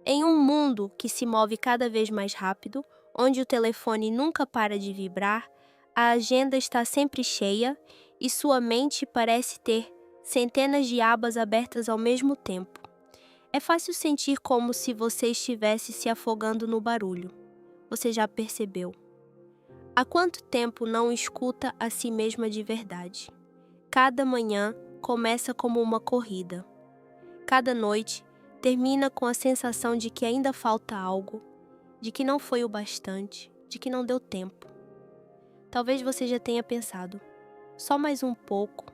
Em um mundo que se move cada vez mais rápido, onde o telefone nunca para de vibrar, a agenda está sempre cheia e sua mente parece ter centenas de abas abertas ao mesmo tempo. É fácil sentir como se você estivesse se afogando no barulho. Você já percebeu? Há quanto tempo não escuta a si mesma de verdade? Cada manhã começa como uma corrida. Cada noite termina com a sensação de que ainda falta algo, de que não foi o bastante, de que não deu tempo. Talvez você já tenha pensado, só mais um pouco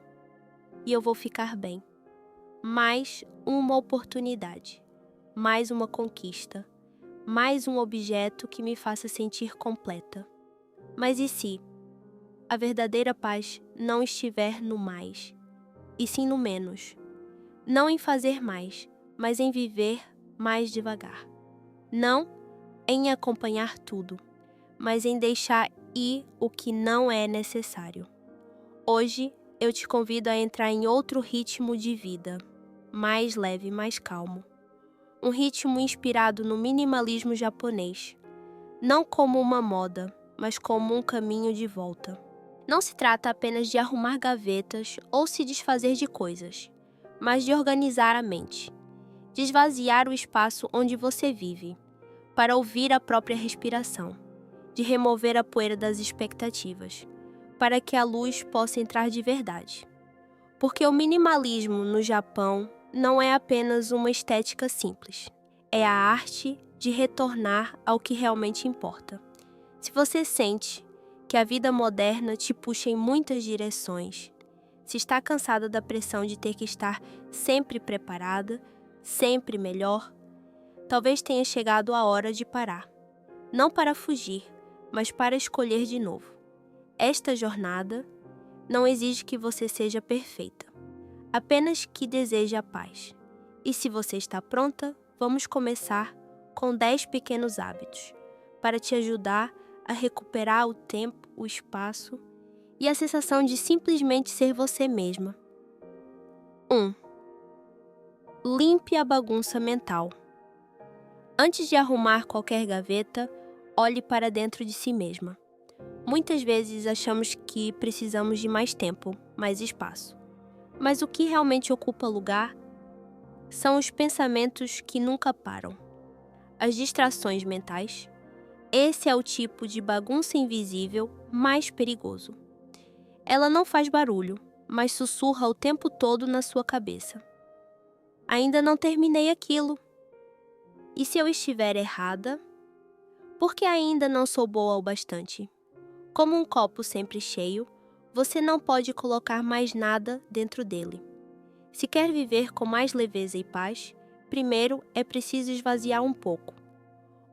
e eu vou ficar bem. Mais uma oportunidade, mais uma conquista, mais um objeto que me faça sentir completa. Mas e se a verdadeira paz não estiver no mais, e sim no menos? Não em fazer mais, mas em viver mais devagar. Não em acompanhar tudo, mas em deixar ir o que não é necessário. Hoje eu te convido a entrar em outro ritmo de vida, mais leve, mais calmo. Um ritmo inspirado no minimalismo japonês, não como uma moda, mas como um caminho de volta. Não se trata apenas de arrumar gavetas ou se desfazer de coisas, mas de organizar a mente, de esvaziar o espaço onde você vive, para ouvir a própria respiração, de remover a poeira das expectativas, para que a luz possa entrar de verdade. Porque o minimalismo no Japão não é apenas uma estética simples, é a arte de retornar ao que realmente importa. Se você sente que a vida moderna te puxa em muitas direções, se está cansada da pressão de ter que estar sempre preparada, sempre melhor, talvez tenha chegado a hora de parar. Não para fugir, mas para escolher de novo. Esta jornada não exige que você seja perfeita, apenas que deseje a paz. E se você está pronta, vamos começar com 10 pequenos hábitos para te ajudar a recuperar o tempo, o espaço e a sensação de simplesmente ser você mesma. 1. Limpe a bagunça mental. Antes de arrumar qualquer gaveta, olhe para dentro de si mesma. Muitas vezes achamos que precisamos de mais tempo, mais espaço. Mas o que realmente ocupa lugar são os pensamentos que nunca param. As distrações mentais. Esse é o tipo de bagunça invisível mais perigoso. Ela não faz barulho, mas sussurra o tempo todo na sua cabeça. Ainda não terminei aquilo. E se eu estiver errada? Por que ainda não sou boa o bastante? Como um copo sempre cheio, você não pode colocar mais nada dentro dele. Se quer viver com mais leveza e paz, primeiro é preciso esvaziar um pouco.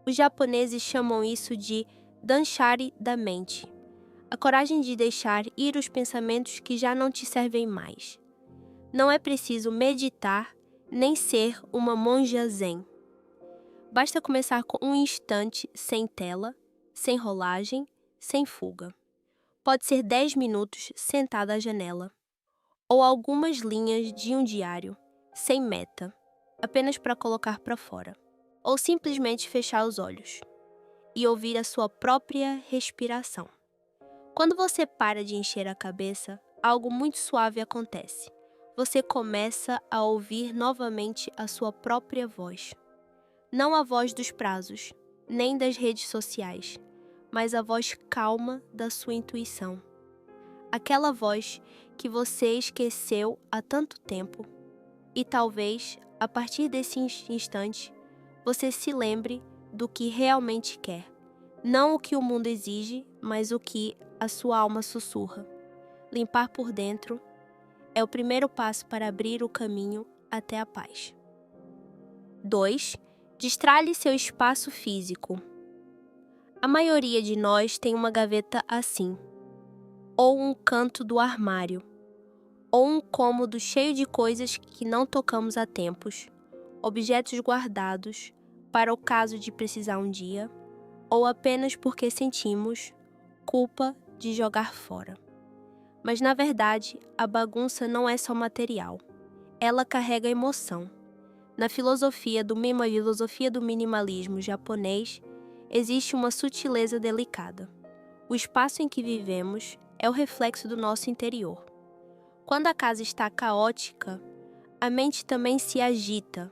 Os japoneses chamam isso de danshari da mente, a coragem de deixar ir os pensamentos que já não te servem mais. Não é preciso meditar nem ser uma monja zen. Basta começar com um instante sem tela, sem rolagem, sem fuga. Pode ser 10 minutos sentada à janela, ou algumas linhas de um diário, sem meta, apenas para colocar para fora. Ou simplesmente fechar os olhos e ouvir a sua própria respiração. Quando você para de encher a cabeça, algo muito suave acontece. Você começa a ouvir novamente a sua própria voz. Não a voz dos prazos, nem das redes sociais, mas a voz calma da sua intuição. Aquela voz que você esqueceu há tanto tempo. E talvez, a partir desse instante, você se lembre do que realmente quer. Não o que o mundo exige, mas o que a sua alma sussurra. Limpar por dentro é o primeiro passo para abrir o caminho até a paz. 2. Destralhe seu espaço físico. A maioria de nós tem uma gaveta assim, ou um canto do armário, ou um cômodo cheio de coisas que não tocamos há tempos, objetos guardados para o caso de precisar um dia, ou apenas porque sentimos culpa de jogar fora. Mas na verdade, a bagunça não é só material. Ela carrega emoção. Na filosofia do minimalismo japonês, existe uma sutileza delicada. O espaço em que vivemos é o reflexo do nosso interior. Quando a casa está caótica, a mente também se agita,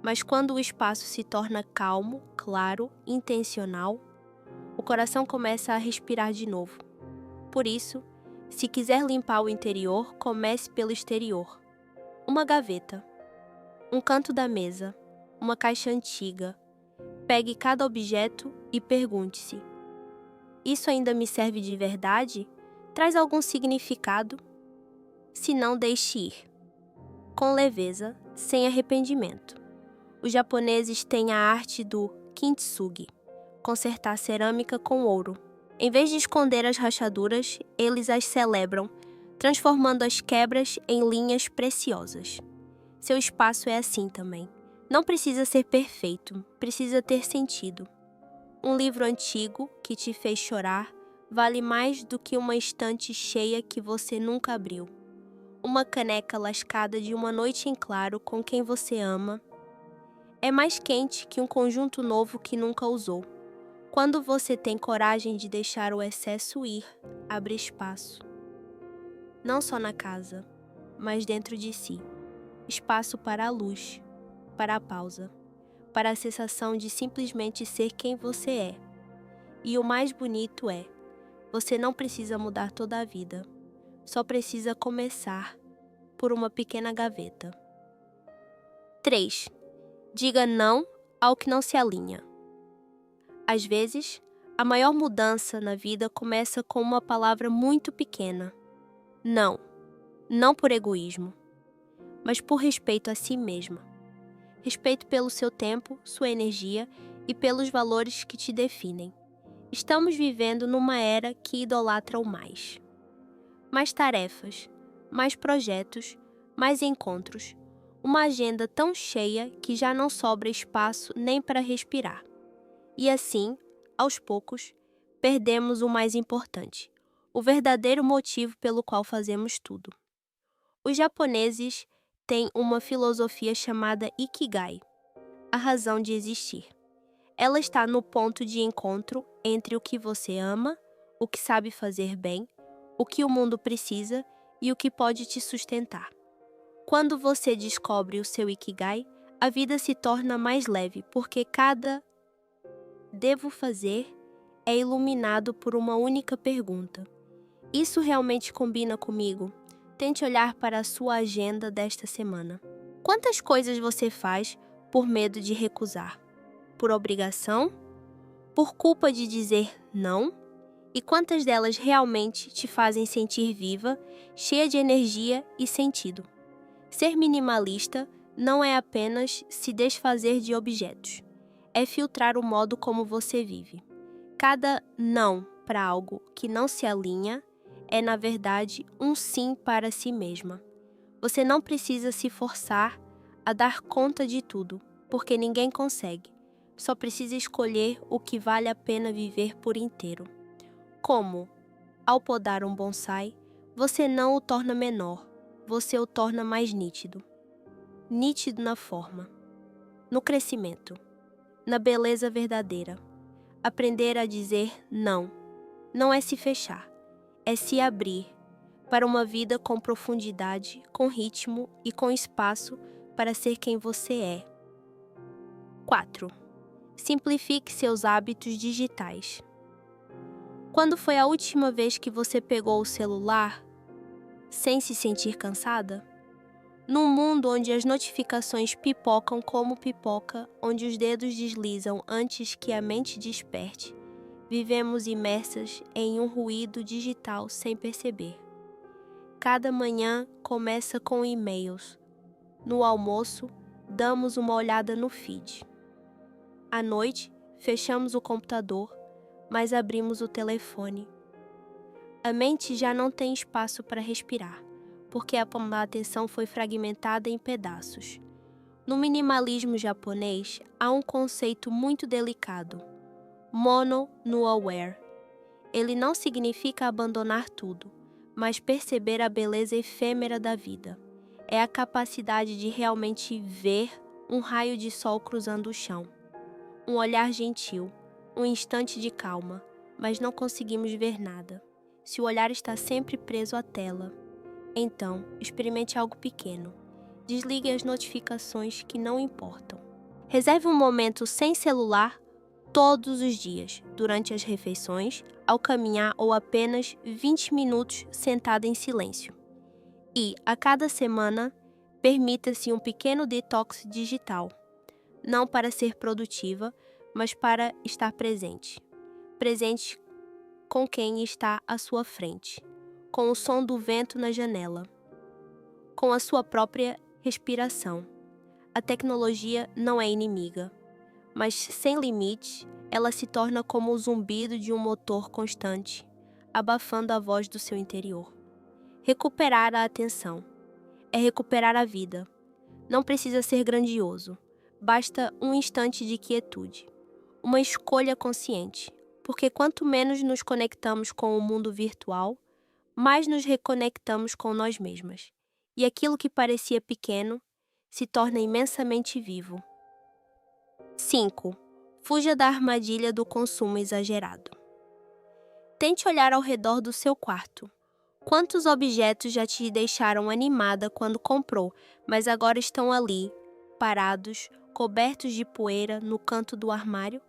mas quando o espaço se torna calmo, claro, intencional, o coração começa a respirar de novo. Por isso, se quiser limpar o interior, comece pelo exterior. Uma gaveta, um canto da mesa, uma caixa antiga. Pegue cada objeto e pergunte-se: isso ainda me serve de verdade? Traz algum significado? Se não, deixe ir. Com leveza, sem arrependimento. Os japoneses têm a arte do kintsugi, consertar cerâmica com ouro. Em vez de esconder as rachaduras, eles as celebram, transformando as quebras em linhas preciosas. Seu espaço é assim também. Não precisa ser perfeito, precisa ter sentido. Um livro antigo que te fez chorar vale mais do que uma estante cheia que você nunca abriu. Uma caneca lascada de uma noite em claro com quem você ama é mais quente que um conjunto novo que nunca usou. Quando você tem coragem de deixar o excesso ir, abre espaço. Não só na casa, mas dentro de si. Espaço para a luz, para a pausa, para a sensação de simplesmente ser quem você é. E o mais bonito é, você não precisa mudar toda a vida, só precisa começar por uma pequena gaveta. 3. Diga não ao que não se alinha. Às vezes, a maior mudança na vida começa com uma palavra muito pequena. Não. Não por egoísmo, mas por respeito a si mesma. Respeito pelo seu tempo, sua energia e pelos valores que te definem. Estamos vivendo numa era que idolatra o mais. Mais tarefas, mais projetos, mais encontros. Uma agenda tão cheia que já não sobra espaço nem para respirar. E assim, aos poucos, perdemos o mais importante, o verdadeiro motivo pelo qual fazemos tudo. Os japoneses têm uma filosofia chamada Ikigai, a razão de existir. Ela está no ponto de encontro entre o que você ama, o que sabe fazer bem, o que o mundo precisa e o que pode te sustentar. Quando você descobre o seu Ikigai, a vida se torna mais leve, porque cada devo fazer é iluminado por uma única pergunta. Isso realmente combina comigo? Tente olhar para a sua agenda desta semana. Quantas coisas você faz por medo de recusar? Por obrigação? Por culpa de dizer não? E quantas delas realmente te fazem sentir viva, cheia de energia e sentido? Ser minimalista não é apenas se desfazer de objetos. É filtrar o modo como você vive. Cada não para algo que não se alinha é, na verdade, um sim para si mesma. Você não precisa se forçar a dar conta de tudo, porque ninguém consegue. Só precisa escolher o que vale a pena viver por inteiro. Como? Ao podar um bonsai, você não o torna menor, você o torna mais nítido. Nítido na forma, no crescimento, na beleza verdadeira. Aprender a dizer não. Não é se fechar, é se abrir para uma vida com profundidade, com ritmo e com espaço para ser quem você é. 4. Simplifique seus hábitos digitais. Quando foi a última vez que você pegou o celular sem se sentir cansada? Num mundo onde as notificações pipocam como pipoca, onde os dedos deslizam antes que a mente desperte, vivemos imersas em um ruído digital sem perceber. Cada manhã começa com e-mails. No almoço, damos uma olhada no feed. À noite, fechamos o computador, mas abrimos o telefone. A mente já não tem espaço para respirar, porque a atenção foi fragmentada em pedaços. No minimalismo japonês, há um conceito muito delicado, mono no aware. Ele não significa abandonar tudo, mas perceber a beleza efêmera da vida. É a capacidade de realmente ver, um raio de sol cruzando o chão, um olhar gentil, um instante de calma, mas não conseguimos ver nada. Se o olhar está sempre preso à tela, então experimente algo pequeno. Desligue as notificações que não importam. Reserve um momento sem celular todos os dias, durante as refeições, ao caminhar ou apenas 20 minutos sentado em silêncio. E, a cada semana, permita-se um pequeno detox digital, não para ser produtiva, mas para estar presente. Presente com quem está à sua frente, com o som do vento na janela, com a sua própria respiração. A tecnologia não é inimiga, mas sem limite, ela se torna como o zumbido de um motor constante, abafando a voz do seu interior. Recuperar a atenção é recuperar a vida. Não precisa ser grandioso, basta um instante de quietude. Uma escolha consciente, porque quanto menos nos conectamos com o mundo virtual, mais nos reconectamos com nós mesmas. E aquilo que parecia pequeno se torna imensamente vivo. 5. Fuja da armadilha do consumo exagerado. Tente olhar ao redor do seu quarto. Quantos objetos já te deixaram animada quando comprou, mas agora estão ali, parados, cobertos de poeira no canto do armário?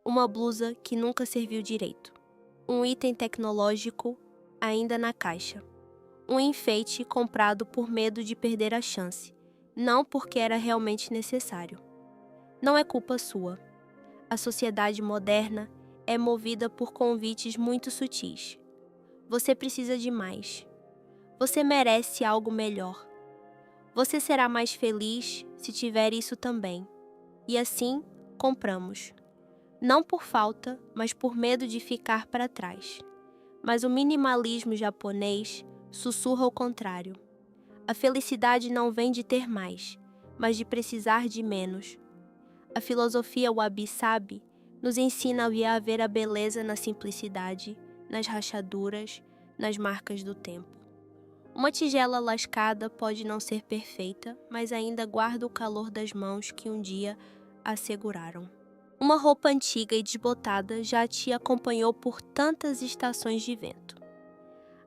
Uma blusa que nunca serviu direito. Um item tecnológico ainda na caixa. Um enfeite comprado por medo de perder a chance, não porque era realmente necessário. Não é culpa sua. A sociedade moderna é movida por convites muito sutis. Você precisa de mais. Você merece algo melhor. Você será mais feliz se tiver isso também. E assim, compramos. Não por falta, mas por medo de ficar para trás. Mas o minimalismo japonês sussurra o contrário. A felicidade não vem de ter mais, mas de precisar de menos. A filosofia wabi-sabi nos ensina a ver a beleza na simplicidade, nas rachaduras, nas marcas do tempo. Uma tigela lascada pode não ser perfeita, mas ainda guarda o calor das mãos que um dia a seguraram. Uma roupa antiga e desbotada já te acompanhou por tantas estações de vento.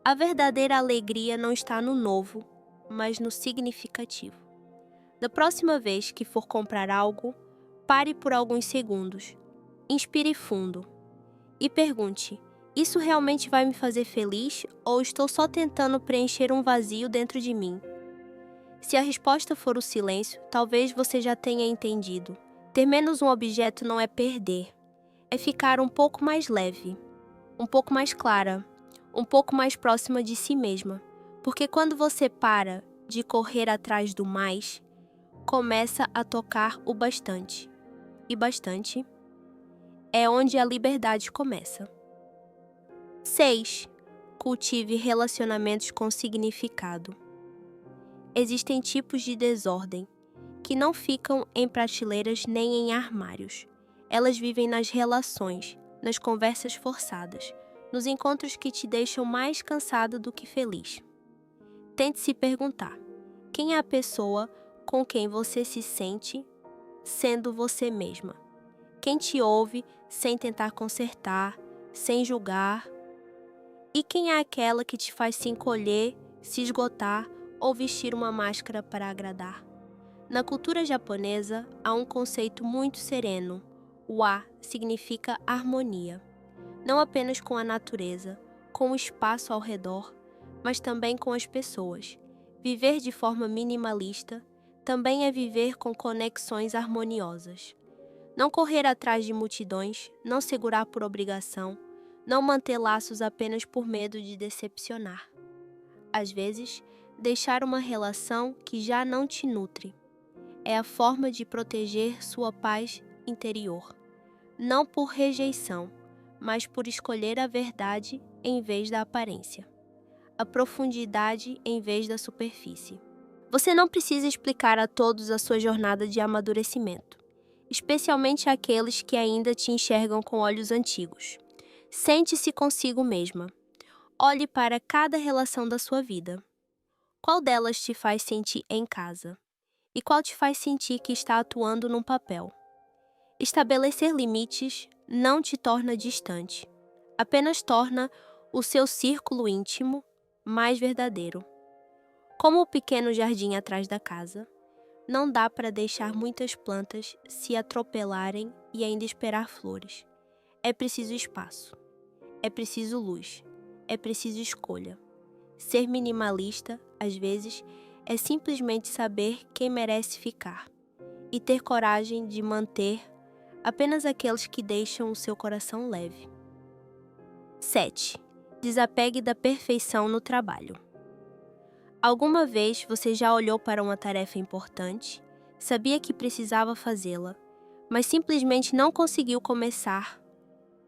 A verdadeira alegria não está no novo, mas no significativo. Da próxima vez que for comprar algo, pare por alguns segundos, inspire fundo e pergunte: isso realmente vai me fazer feliz ou estou só tentando preencher um vazio dentro de mim? Se a resposta for o silêncio, talvez você já tenha entendido. Ter menos um objeto não é perder, é ficar um pouco mais leve, um pouco mais clara, um pouco mais próxima de si mesma. Porque quando você para de correr atrás do mais, começa a tocar o bastante. E bastante é onde a liberdade começa. 6. Cultive relacionamentos com significado. Existem tipos de desordem que não ficam em prateleiras nem em armários. Elas vivem nas relações, nas conversas forçadas, nos encontros que te deixam mais cansada do que feliz. Tente se perguntar: quem é a pessoa com quem você se sente sendo você mesma? Quem te ouve sem tentar consertar, sem julgar? E quem é aquela que te faz se encolher, se esgotar ou vestir uma máscara para agradar? Na cultura japonesa, há um conceito muito sereno. Wa significa harmonia. Não apenas com a natureza, com o espaço ao redor, mas também com as pessoas. Viver de forma minimalista também é viver com conexões harmoniosas. Não correr atrás de multidões, não segurar por obrigação, não manter laços apenas por medo de decepcionar. Às vezes, deixar uma relação que já não te nutre é a forma de proteger sua paz interior. Não por rejeição, mas por escolher a verdade em vez da aparência. A profundidade em vez da superfície. Você não precisa explicar a todos a sua jornada de amadurecimento, especialmente àqueles que ainda te enxergam com olhos antigos. Sente-se consigo mesma. Olhe para cada relação da sua vida. Qual delas te faz sentir em casa? e qual te faz sentir que está atuando num papel. Estabelecer limites não te torna distante, apenas torna o seu círculo íntimo mais verdadeiro. Como o pequeno jardim atrás da casa, não dá para deixar muitas plantas se atropelarem e ainda esperar flores. É preciso espaço, é preciso luz, é preciso escolha. Ser minimalista, às vezes, é simplesmente saber quem merece ficar e ter coragem de manter apenas aqueles que deixam o seu coração leve. 7. Desapegue da perfeição no trabalho. Alguma vez você já olhou para uma tarefa importante, sabia que precisava fazê-la, mas simplesmente não conseguiu começar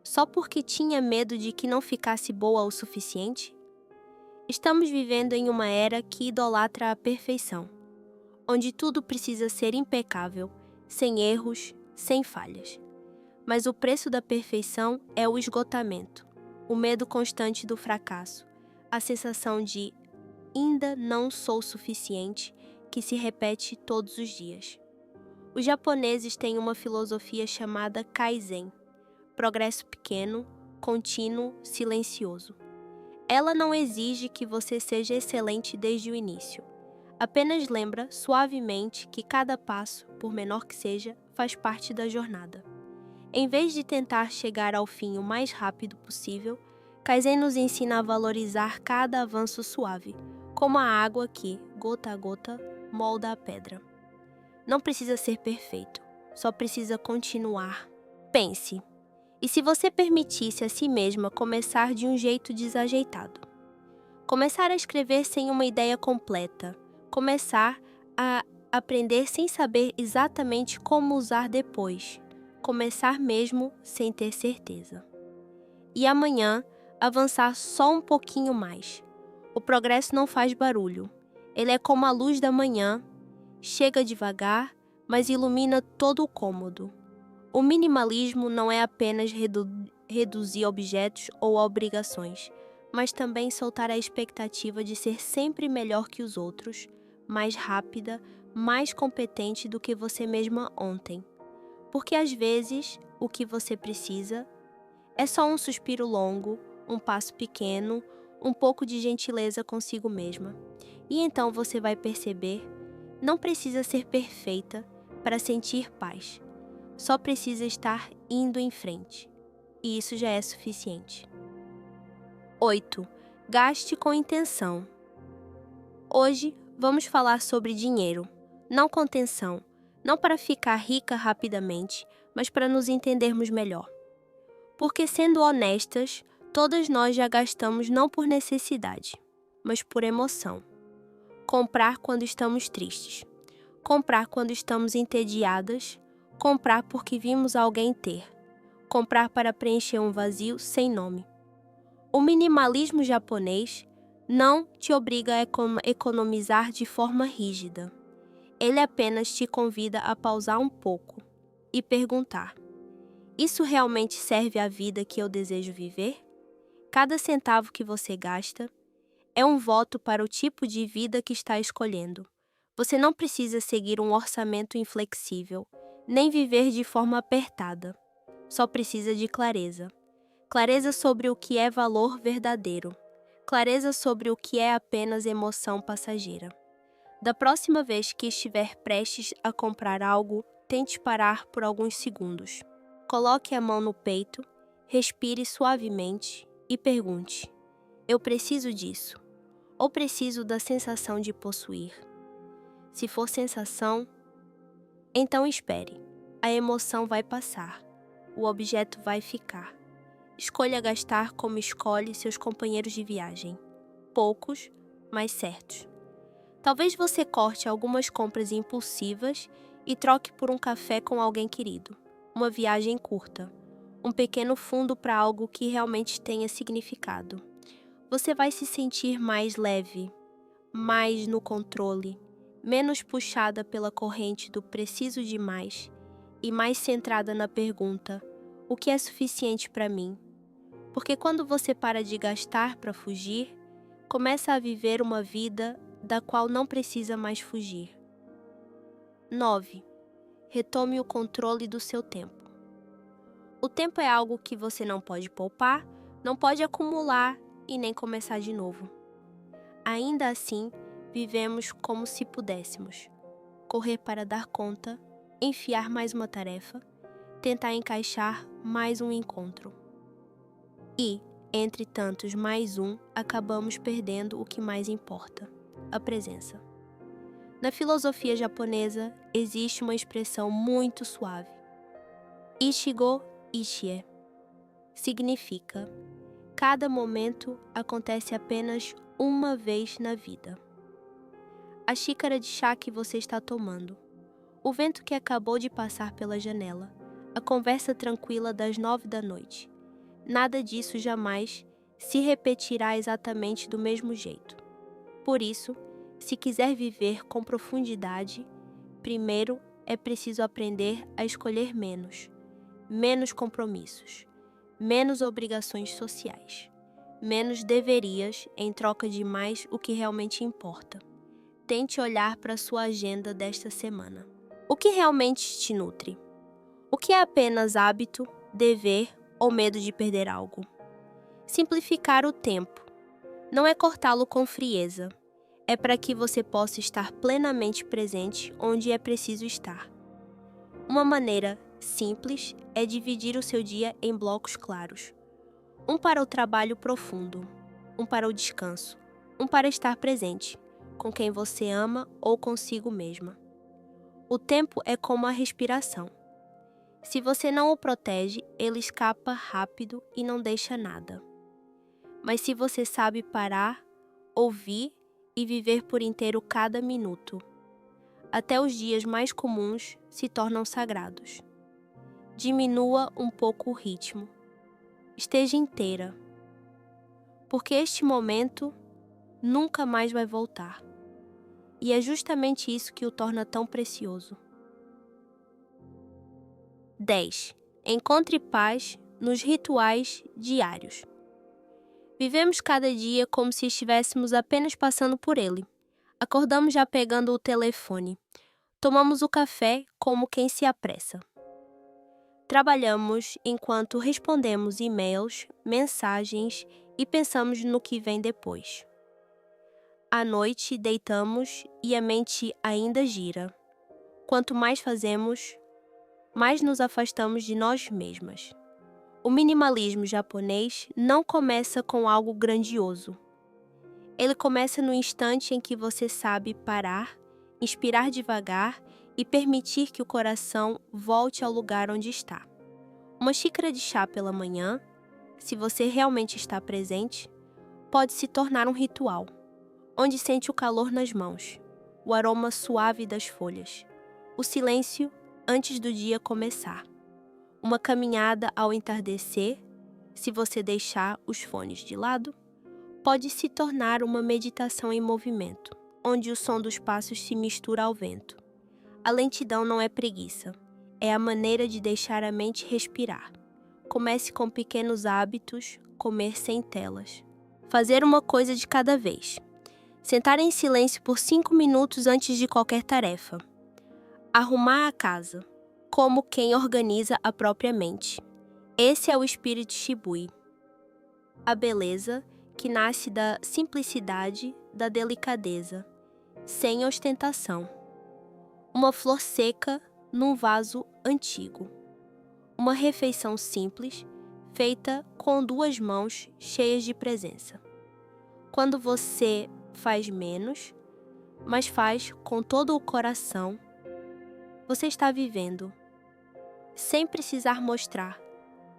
só porque tinha medo de que não ficasse boa o suficiente? Estamos vivendo em uma era que idolatra a perfeição, onde tudo precisa ser impecável, sem erros, sem falhas. Mas o preço da perfeição é o esgotamento, o medo constante do fracasso, a sensação de ainda não sou suficiente, que se repete todos os dias. Os japoneses têm uma filosofia chamada Kaizen, progresso pequeno, contínuo, silencioso. Ela não exige que você seja excelente desde o início. Apenas lembra suavemente que cada passo, por menor que seja, faz parte da jornada. Em vez de tentar chegar ao fim o mais rápido possível, Kaizen nos ensina a valorizar cada avanço suave, como a água que, gota a gota, molda a pedra. Não precisa ser perfeito, só precisa continuar. Pense. E se você permitisse a si mesma começar de um jeito desajeitado? Começar a escrever sem uma ideia completa. Começar a aprender sem saber exatamente como usar depois. Começar mesmo sem ter certeza. E amanhã, avançar só um pouquinho mais. O progresso não faz barulho. Ele é como a luz da manhã, chega devagar, mas ilumina todo o cômodo. O minimalismo não é apenas reduzir objetos ou obrigações, mas também soltar a expectativa de ser sempre melhor que os outros, mais rápida, mais competente do que você mesma ontem. Porque às vezes, o que você precisa é só um suspiro longo, um passo pequeno, um pouco de gentileza consigo mesma. E então você vai perceber, não precisa ser perfeita para sentir paz. Só precisa estar indo em frente. E isso já é suficiente. 8. Gaste com intenção. Hoje vamos falar sobre dinheiro, não com tensão, não para ficar rica rapidamente, mas para nos entendermos melhor. Porque, sendo honestas, todas nós já gastamos não por necessidade, mas por emoção. Comprar quando estamos tristes. Comprar quando estamos entediadas. Comprar porque vimos alguém ter. Comprar para preencher um vazio sem nome. O minimalismo japonês não te obriga a economizar de forma rígida. Ele apenas te convida a pausar um pouco e perguntar: isso realmente serve à vida que eu desejo viver? Cada centavo que você gasta é um voto para o tipo de vida que está escolhendo. Você não precisa seguir um orçamento inflexível, nem viver de forma apertada. Só precisa de clareza. Clareza sobre o que é valor verdadeiro. Clareza sobre o que é apenas emoção passageira. Da próxima vez que estiver prestes a comprar algo, tente parar por alguns segundos. Coloque a mão no peito, respire suavemente e pergunte: eu preciso disso? Ou preciso da sensação de possuir? Se for sensação, então espere. A emoção vai passar. O objeto vai ficar. Escolha gastar como escolhe seus companheiros de viagem. Poucos, mas certos. Talvez você corte algumas compras impulsivas e troque por um café com alguém querido, uma viagem curta, um pequeno fundo para algo que realmente tenha significado. Você vai se sentir mais leve, mais no controle, menos puxada pela corrente do preciso demais e mais centrada na pergunta: o que é suficiente para mim? Porque quando você para de gastar para fugir, começa a viver uma vida da qual não precisa mais fugir. 9. Retome o controle do seu tempo. O tempo é algo que você não pode poupar, não pode acumular e nem começar de novo. Ainda assim, vivemos como se pudéssemos correr para dar conta, enfiar mais uma tarefa, tentar encaixar mais um encontro. E, entre tantos mais um, acabamos perdendo o que mais importa, a presença. Na filosofia japonesa, existe uma expressão muito suave. Ichigo Ichie. Significa: cada momento acontece apenas uma vez na vida. A xícara de chá que você está tomando, o vento que acabou de passar pela janela, a conversa tranquila das 9 da noite. Nada disso jamais se repetirá exatamente do mesmo jeito. Por isso, se quiser viver com profundidade, primeiro é preciso aprender a escolher menos compromissos, menos obrigações sociais, menos deverias em troca de mais o que realmente importa. Tente olhar para a sua agenda desta semana. O que realmente te nutre? O que é apenas hábito, dever ou medo de perder algo? Simplificar o tempo. Não é cortá-lo com frieza. É para que você possa estar plenamente presente onde é preciso estar. Uma maneira simples é dividir o seu dia em blocos claros. Um para o trabalho profundo, um para o descanso, um para estar presente, com quem você ama ou consigo mesma. O tempo é como a respiração. Se você não o protege, ele escapa rápido e não deixa nada. Mas se você sabe parar, ouvir e viver por inteiro cada minuto, até os dias mais comuns se tornam sagrados. Diminua um pouco o ritmo. Esteja inteira. Porque este momento nunca mais vai voltar. E é justamente isso que o torna tão precioso. 10. Encontre paz nos rituais diários. Vivemos cada dia como se estivéssemos apenas passando por ele. Acordamos já pegando o telefone. Tomamos o café como quem se apressa. Trabalhamos enquanto respondemos e-mails, mensagens e pensamos no que vem depois. À noite, deitamos e a mente ainda gira. Quanto mais fazemos, mais nos afastamos de nós mesmas. O minimalismo japonês não começa com algo grandioso. Ele começa no instante em que você sabe parar, inspirar devagar e permitir que o coração volte ao lugar onde está. Uma xícara de chá pela manhã, se você realmente está presente, pode se tornar um ritual, onde sente o calor nas mãos, o aroma suave das folhas, o silêncio antes do dia começar. Uma caminhada ao entardecer, se você deixar os fones de lado, pode se tornar uma meditação em movimento, onde o som dos passos se mistura ao vento. A lentidão não é preguiça, é a maneira de deixar a mente respirar. Comece com pequenos hábitos, comer sem telas. Fazer uma coisa de cada vez. Sentar em silêncio por 5 minutos antes de qualquer tarefa. Arrumar a casa, como quem organiza a própria mente. Esse é o espírito Shibui. A beleza que nasce da simplicidade, da delicadeza, sem ostentação. Uma flor seca num vaso antigo. Uma refeição simples, feita com 2 mãos cheias de presença. Quando você faz menos, mas faz com todo o coração, você está vivendo, sem precisar mostrar,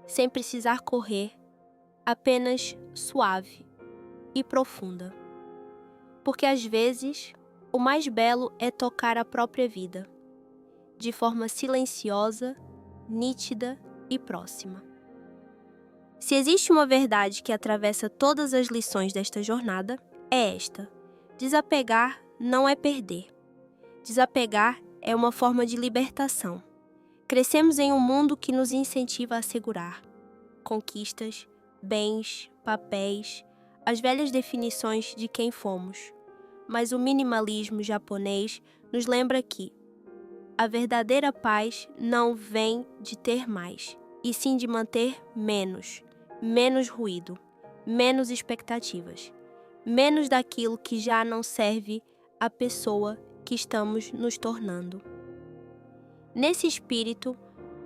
sem precisar correr, apenas suave e profunda. Porque às vezes, o mais belo é tocar a própria vida, de forma silenciosa, nítida e próxima. Se existe uma verdade que atravessa todas as lições desta jornada, é esta: desapegar não é perder. Desapegar é uma forma de libertação. Crescemos em um mundo que nos incentiva a assegurar conquistas, bens, papéis, as velhas definições de quem fomos. Mas o minimalismo japonês nos lembra que a verdadeira paz não vem de ter mais, e sim de manter menos ruído, menos expectativas, menos daquilo que já não serve à pessoa que estamos nos tornando. Nesse espírito,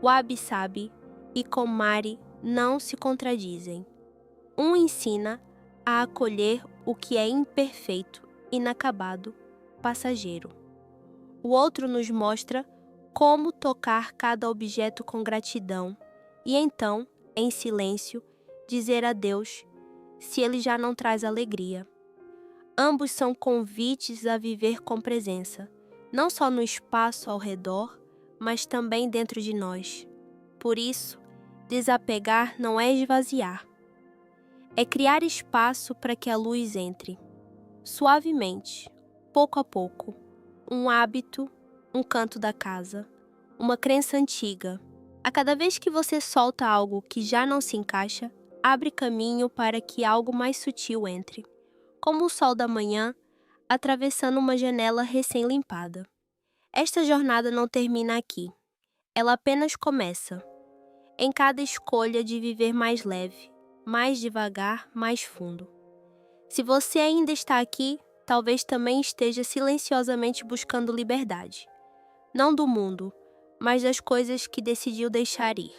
Wabi Sabi e Komari não se contradizem. Um ensina a acolher o que é imperfeito, inacabado, passageiro. O outro nos mostra como tocar cada objeto com gratidão e então, em silêncio, dizer adeus se ele já não traz alegria. Ambos são convites a viver com presença, não só no espaço ao redor, mas também dentro de nós. Por isso, desapegar não é esvaziar. É criar espaço para que a luz entre. Suavemente, pouco a pouco, um hábito, um canto da casa, uma crença antiga. A cada vez que você solta algo que já não se encaixa, abre caminho para que algo mais sutil entre, como o sol da manhã atravessando uma janela recém-limpada. Esta jornada não termina aqui. Ela apenas começa. Em cada escolha de viver mais leve, mais devagar, mais fundo. Se você ainda está aqui, talvez também esteja silenciosamente buscando liberdade. Não do mundo, mas das coisas que decidiu deixar ir.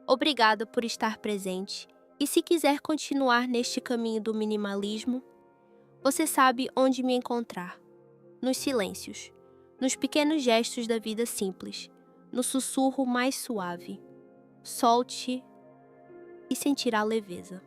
Obrigada por estar presente e se quiser continuar neste caminho do minimalismo, você sabe onde me encontrar. Nos silêncios, nos pequenos gestos da vida simples, no sussurro mais suave. Solte e sentirá leveza.